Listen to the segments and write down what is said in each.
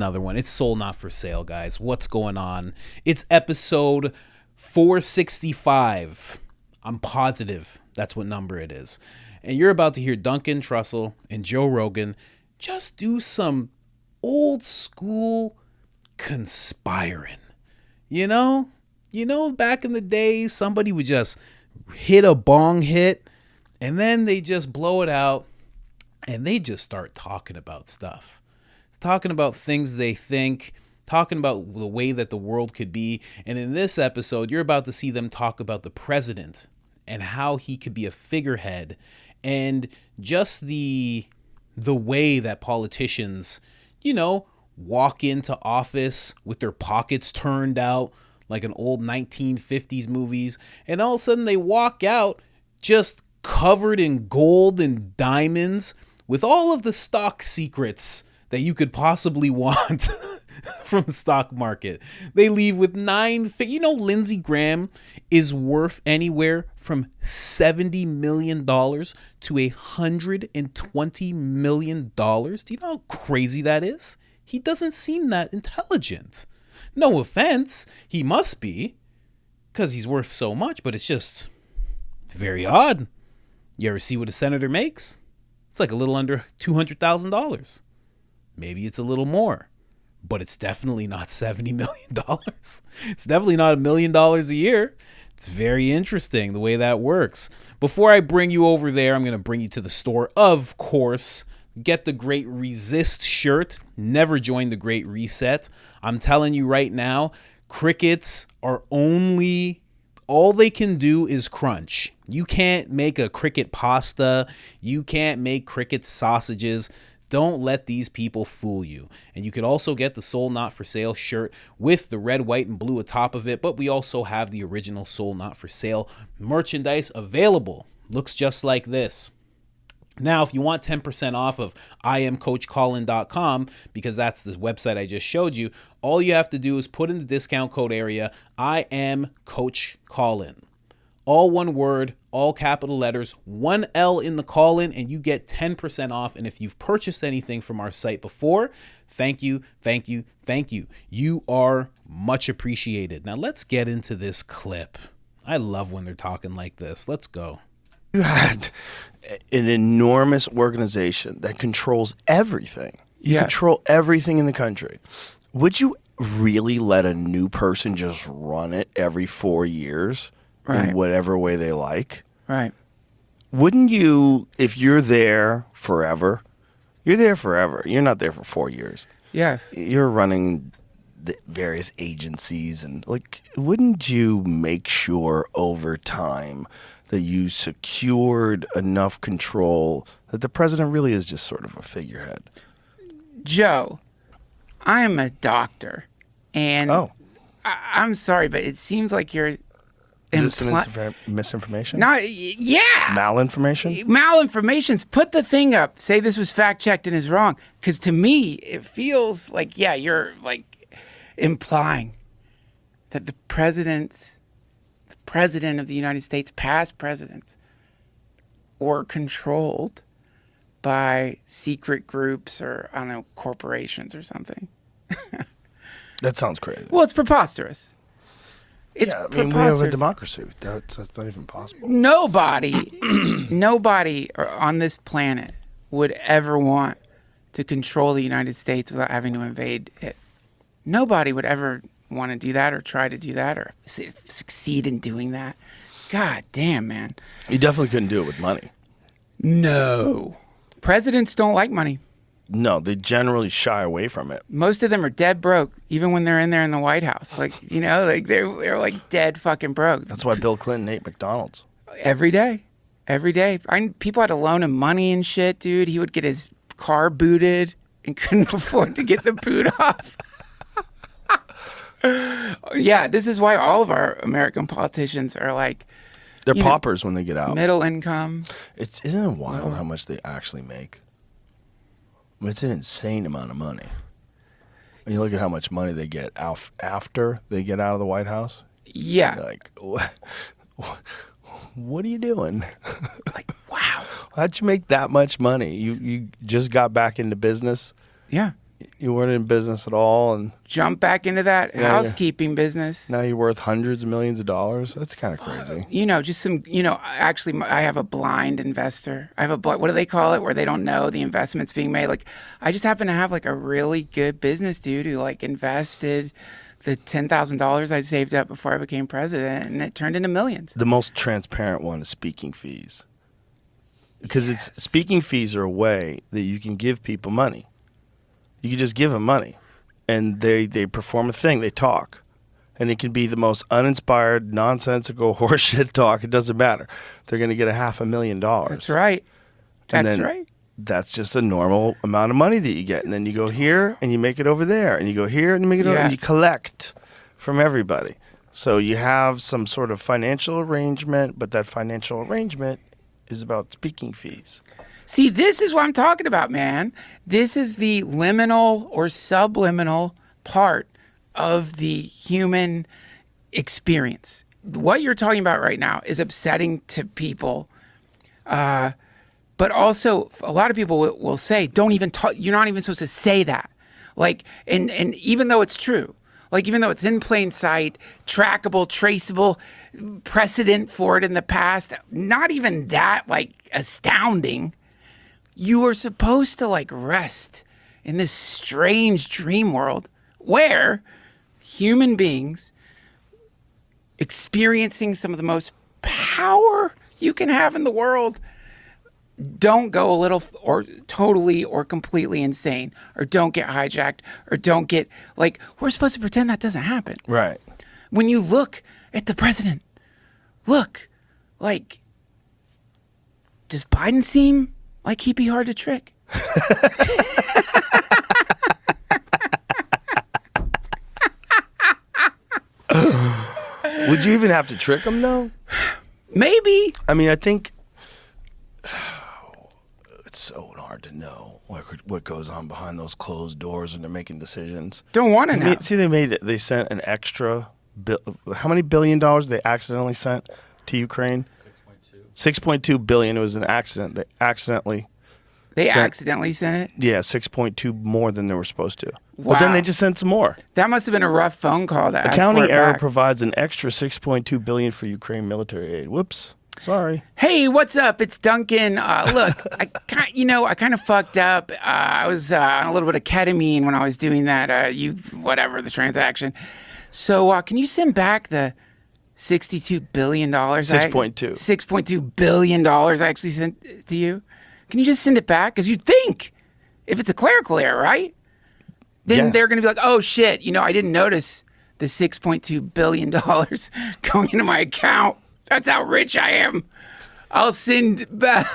Another one. It's Soul Not for Sale, guys. What's going on? It's episode 465. I'm positive that's what number it is. And you're about to hear Duncan Trussell and Joe Rogan just do some old school conspiring. You know, back in the day, somebody would just hit a bong hit and then they just blow it out and they just start talking about stuff. Talking about things they think, talking about the way that the world could be. And in this episode, you're about to see them talk about the president and how he could be a figurehead, and just the way that politicians, walk into office with their pockets turned out like an old 1950s movies, and all of a sudden they walk out just covered in gold and diamonds with all of the stock secrets that you could possibly want from the stock market. They leave with Lindsey Graham is worth anywhere from $70 million to $120 million. Do you know how crazy that is? He doesn't seem that intelligent. No offense, he must be, because he's worth so much, but it's just very odd. You ever see what a senator makes? It's like a little under $200,000. Maybe it's a little more, but it's definitely not $70 million. It's definitely not $1 million a year. It's very interesting the way that works. Before I bring you over there, I'm going to bring you to the store, of course. Get the Great Resist shirt. Never join the Great Reset. I'm telling you right now, crickets are all they can do is crunch. You can't make a cricket pasta. You can't make cricket sausages. Don't let these people fool you. And you could also get the Soul Not for Sale shirt with the red, white, and blue atop of it. But we also have the original Soul Not for Sale merchandise available. Looks just like this. Now, if you want 10% off of IamCoachColin.com, because that's the website I just showed you, all you have to do is put in the discount code area, I am Coach Colin. All one word, all capital letters, one L in the Colin, and you get 10% off. And if you've purchased anything from our site before, thank you, thank you, thank you. You are much appreciated. Now let's get into this clip. I love when they're talking like this. Let's go. You had an enormous organization that controls everything. You control everything in the country. Would you really let a new person just run it every 4 years? Right. In whatever way they like. Right. Wouldn't you, if you're there forever, you're there forever. You're not there for 4 years. Yeah. You're running the various agencies, and wouldn't you make sure over time that you secured enough control that the president really is just sort of a figurehead? Joe, I am a doctor, and I'm sorry, but it seems like you're... Is this misinformation? No, yeah. Malinformation? Malinformation's put the thing up. Say this was fact-checked and is wrong. Because to me, it feels like, you're implying that the president of the United States, past presidents, were controlled by secret groups or, I don't know, corporations or something. That sounds crazy. Well, it's preposterous. It's we have a democracy. That's not even possible. Nobody on this planet would ever want to control the United States without having to invade it. Nobody would ever want to do that or try to do that or succeed in doing that. God damn, man. You definitely couldn't do it with money. No. Presidents don't like money. No, they generally shy away from it. Most of them are dead broke, even when they're in there in the White House. They're like dead fucking broke. That's why Bill Clinton ate McDonald's. Every day. People had to loan him money and shit, dude. He would get his car booted and couldn't afford to get the boot off. Yeah, this is why all of our American politicians are like... They're paupers when they get out. Middle income. Isn't it wild how much they actually make? I mean, it's an insane amount of money. When you look at how much money they get after they get out of the White House. Yeah. Like, what are you doing? Like, wow. How'd you make that much money? You just got back into business? Yeah. You weren't in business at all, and jump back into that housekeeping business. Now you're worth hundreds of millions of dollars. That's kind of crazy. Just some, actually, I have a blind investor. I have what do they call it, where they don't know the investments being made? Like, I just happen to have like a really good business dude who like invested the $10,000 I saved up before I became president, and it turned into millions. The most transparent one is speaking fees. Because speaking fees are a way that you can give people money. You can just give them money, and they perform a thing. They talk, and it can be the most uninspired, nonsensical horseshit talk. It doesn't matter. They're going to get $500,000. That's right. That's just a normal amount of money that you get, and then you go here and you make it over there, and you go here and you make it over, and you collect from everybody. So you have some sort of financial arrangement, but that financial arrangement is about speaking fees. See, this is what I'm talking about, man. This is the liminal or subliminal part of the human experience. What you're talking about right now is upsetting to people, but also a lot of people will say, "Don't even talk. You're not even supposed to say that." Like, and even though it's true, like even though it's in plain sight, trackable, traceable, precedent for it in the past, not even that like astounding. You are supposed to like rest in this strange dream world where human beings experiencing some of the most power you can have in the world don't go a little or totally or completely insane, or don't get hijacked, or don't get like, we're supposed to pretend that doesn't happen. Right. When you look at the president, look, like, does Biden seem like he'd be hard to trick? Would you even have to trick him, though? Maybe. I mean, I think it's so hard to know what goes on behind those closed doors when they're making decisions. Don't want to know. See, they sent an extra how many $1 billion they accidentally sent to Ukraine? 6.2 billion. It was an accident. They accidentally sent it? Yeah, 6.2 more than they were supposed to. Wow. But then they just sent some more. That must have been a rough phone call to ask for it Accounting error back. provides an extra 6.2 billion for Ukraine military aid. Whoops. Sorry. Hey, what's up? It's Duncan. Look, I kind of fucked up. I was on a little bit of ketamine when I was doing that. The transaction. So can you send back the $62 billion? $6.2 billion I actually sent to you. Can you just send it back? Because you'd think if it's a clerical error, right? Then they're going to be like, oh shit, I didn't notice the $6.2 billion going into my account. That's how rich I am. I'll send back.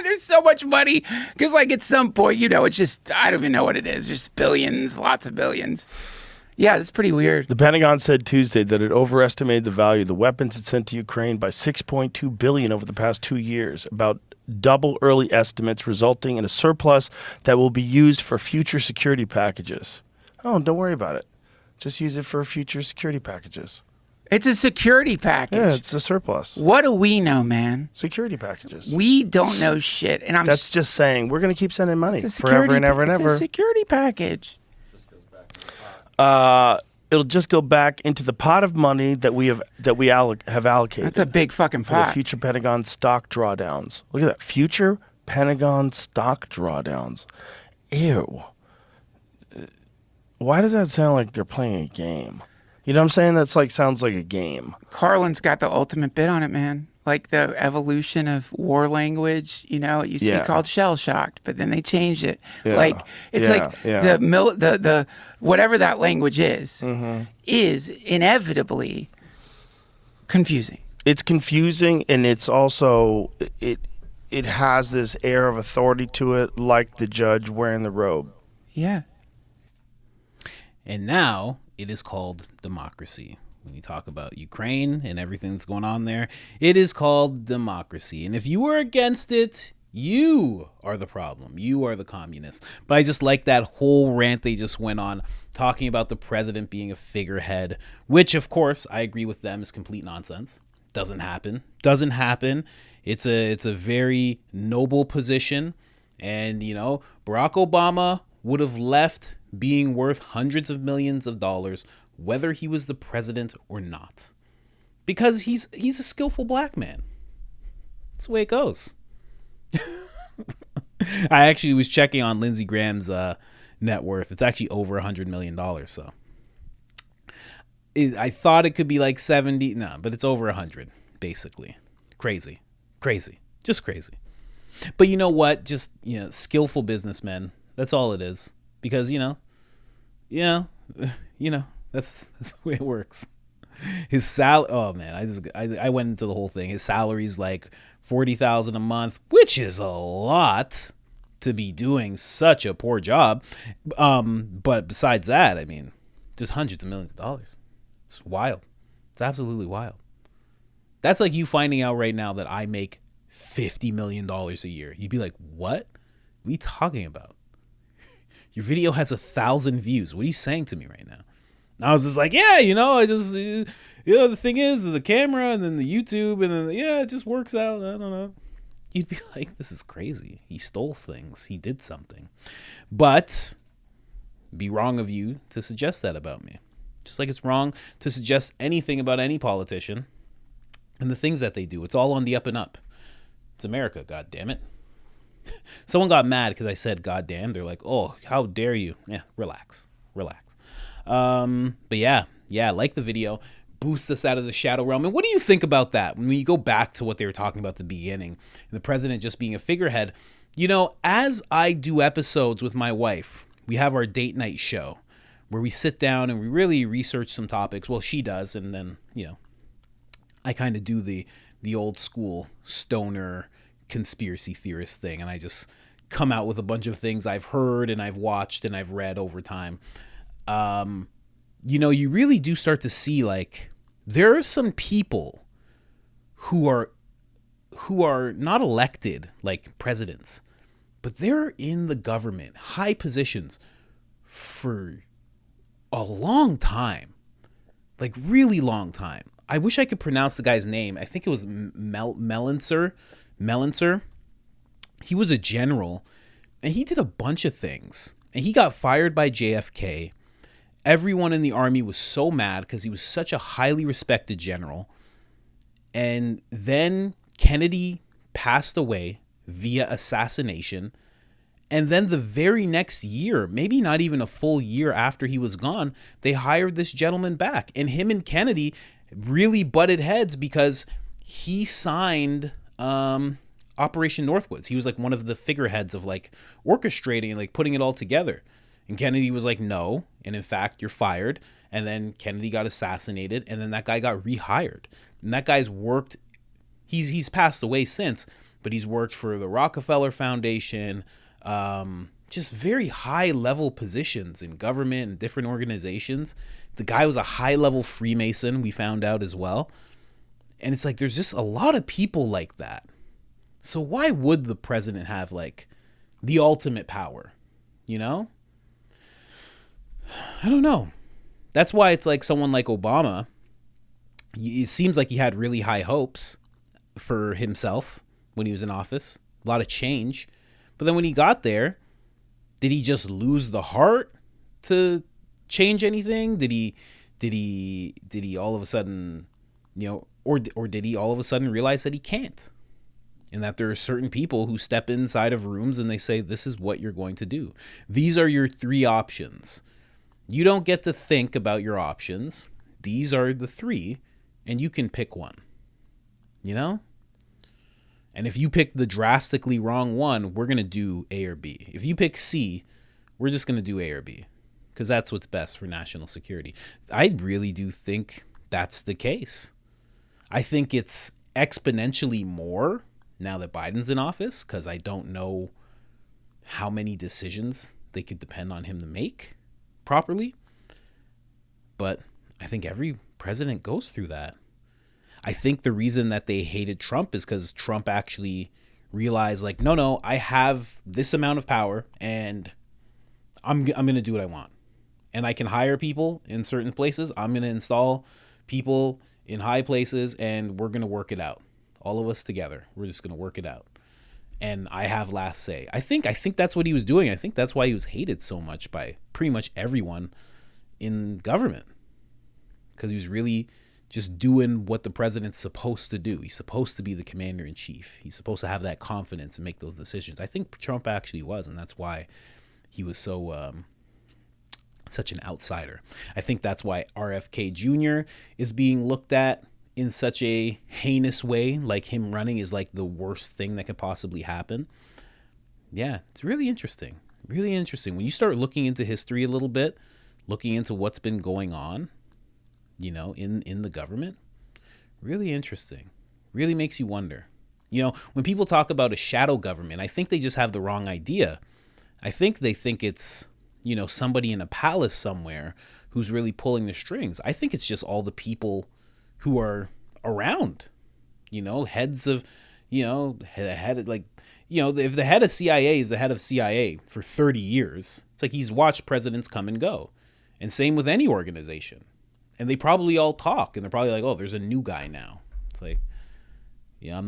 There's so much money. Because like at some point, it's just, I don't even know what it is. Just billions, lots of billions. Yeah, it's pretty weird. The Pentagon said Tuesday that it overestimated the value of the weapons it sent to Ukraine by $6.2 billion over the past 2 years, about double early estimates, resulting in a surplus that will be used for future security packages. Oh, don't worry about it. Just use it for future security packages. It's a security package. Yeah, it's a surplus. What do we know, man? Security packages. We don't know shit. And that's just saying we're going to keep sending money forever and ever and ever. It's a security package. It'll just go back into the pot of money that we have allocated. That's a big fucking pot. For the future Pentagon stock drawdowns. Look at that. Future Pentagon stock drawdowns. Ew. Why does that sound like they're playing a game? You know what I'm saying? That's like, sounds like a game. Carlin's got the ultimate bit on it, man. Like the evolution of war language, it used to be called shell shocked, but then they changed it. Yeah. Like it's the whatever that language is inevitably confusing. It's confusing, and it's also it has this air of authority to it, like the judge wearing the robe. Yeah. And now it is called democracy. When you talk about Ukraine and everything that's going on there, it is called democracy. And if you are against it, you are the problem. You are the communist. But I just like that whole rant they just went on talking about the president being a figurehead, which, of course, I agree with them is complete nonsense. Doesn't happen. It's a very noble position. And, Barack Obama would have left being worth hundreds of millions of dollars, whether he was the president or not. Because he's a skillful black man. That's the way it goes. I actually was checking on Lindsey Graham's net worth. It's actually over $100 million. So I thought it could be like 70. No, but it's over 100, basically. Crazy. Just crazy. But you know what? Just, skillful businessmen. That's all it is. Because, that's the way it works. His salary. Oh man, I went into the whole thing. His salary's like $40,000 a month, which is a lot to be doing such a poor job. But besides that, I mean, just hundreds of millions of dollars. It's wild. It's absolutely wild. That's like you finding out right now that I make $50 million a year. You'd be like, what? What are you talking about? Your video has 1,000 views. What are you saying to me right now? And I was just like, yeah, I just, the thing is the camera and then the YouTube and then, it just works out. I don't know. You'd be like, this is crazy. He stole things. He did something. But it'd be wrong of you to suggest that about me. Just like it's wrong to suggest anything about any politician and the things that they do. It's all on the up and up. It's America, God damn it. Someone got mad because I said God damn. They're like, oh, how dare you? Yeah, relax. But yeah, like the video. Boost us out of the shadow realm. And what do you think about that? When you go back to what they were talking about at the beginning, and the president just being a figurehead, as I do episodes with my wife, we have our date night show where we sit down and we really research some topics. Well, she does. And then, I kind of do the old school stoner conspiracy theorist thing. And I just come out with a bunch of things I've heard and I've watched and I've read over time. You really do start to see, like, there are some people who are not elected like presidents, but they're in the government, high positions for a long time, like really long time. I wish I could pronounce the guy's name. I think it was Melancer. He was a general and he did a bunch of things and he got fired by JFK. Everyone in the army was so mad because he was such a highly respected general. And then Kennedy passed away via assassination. And then the very next year, maybe not even a full year after he was gone, they hired this gentleman back. And him and Kennedy really butted heads because he signed Operation Northwoods. He was like one of the figureheads of like orchestrating and like putting it all together. And Kennedy was like, no. And in fact, you're fired. And then Kennedy got assassinated. And then that guy got rehired. And that guy's worked. He's passed away since, but he's worked for the Rockefeller Foundation. Just very high level positions in government and different organizations. The guy was a high level Freemason, we found out as well. And it's like, there's just a lot of people like that. So why would the president have like the ultimate power? I don't know. That's why it's like someone like Obama, it seems like he had really high hopes for himself when he was in office. A lot of change. But then when he got there, did he just lose the heart to change anything? Did he all of a sudden, or did he all of a sudden realize that he can't? And that there are certain people who step inside of rooms and they say, this is what you're going to do. These are your 3 options. You don't get to think about your options. These are the 3, and you can pick one. And if you pick the drastically wrong one, we're going to do A or B. If you pick C, we're just going to do A or B because that's what's best for national security. I really do think that's the case. I think it's exponentially more now that Biden's in office because I don't know how many decisions they could depend on him to make properly. But I think every president goes through that. I think the reason that they hated Trump is because Trump actually realized like, no, I have this amount of power and I'm going to do what I want. And I can hire people in certain places. I'm going to install people in high places and we're going to work it out. All of us together. We're just going to work it out. and I have last say. I think that's what he was doing. I think that's why he was hated so much by pretty much everyone in government, because he was really just doing what the president's supposed to do. He's supposed to be the commander in chief. He's supposed to have that confidence and make those decisions. I think Trump actually was, and that's why he was so such an outsider. I think that's why RFK Jr. is being looked at in such a heinous way. Like, him running is like the worst thing that could possibly happen. Yeah, it's really interesting. Really interesting. When you start looking into history a little bit, looking into what's been going on, you know, in the government, really interesting. Really makes you wonder. You know, when people talk about a shadow government, I think they just have the wrong idea. I think they think it's, you know, somebody in a palace somewhere who's really pulling the strings. I think it's just all the people who are around, you know, heads of, you know, head, like, you know, if the head of CIA is the head of CIA for 30 years, it's like he's watched presidents come and go. And same with any organization. And they probably all talk, and they're probably like, oh, there's a new guy now. It's like, yeah,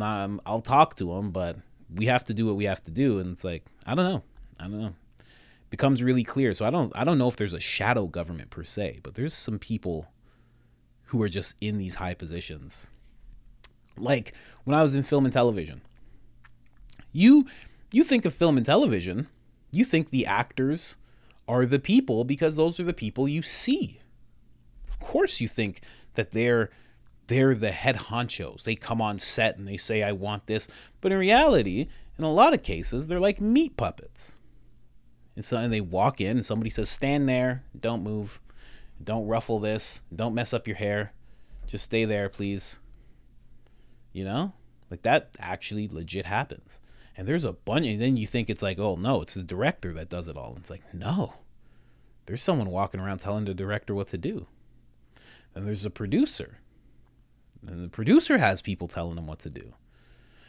I'll talk to him, but we have to do what we have to do. And it's like, I don't know. Becomes really clear. So I don't know if there's a shadow government per se, but there's some people who are just in these high positions. Like when I was in film and television, you think of film and television, you think the actors are the people because those are the people you see. Of course you think that they're the head honchos. They come on set and they say, I want this. But in reality, in a lot of cases, they're like meat puppets. And they walk in and somebody says, stand there, don't move, don't ruffle this, don't mess up your hair, just stay there, please. You know, like that actually legit happens. And there's a bunch, and then you think it's like, oh no, it's the director that does it all. And it's like, no, there's someone walking around telling the director what to do. And there's a producer, and the producer has people telling him what to do.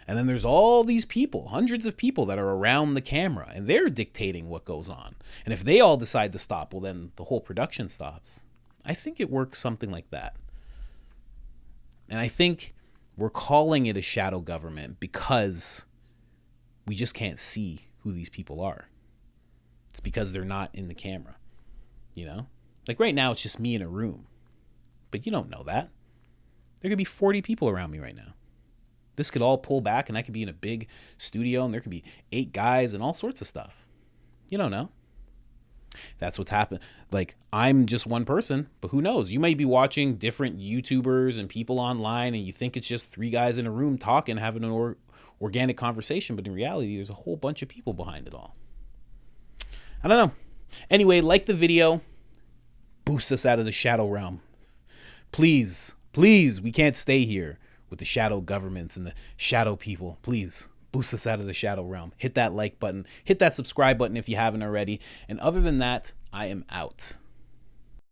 And then there's all these people, hundreds of people that are around the camera, and they're dictating what goes on. And if they all decide to stop, well, then the whole production stops. I think it works something like that. And I think we're calling it a shadow government because we just can't see who these people are. It's because they're not in the camera, you know? Like right now, it's just me in a room. But you don't know that. There could be 40 people around me right now. This could all pull back and I could be in a big studio and there could be 8 guys and all sorts of stuff. You don't know. That's what's happened. Like, I'm just one person, but who knows? You may be watching different YouTubers and people online and you think it's just 3 guys in a room talking, having an organic conversation, but in reality, there's a whole bunch of people behind it all. I don't know. Anyway, like the video. Boost us out of the shadow realm. Please, we can't stay here with the shadow governments and the shadow people. Please boost us out of the shadow realm. Hit that like button. Hit that subscribe button if you haven't already. And other than that, I am out.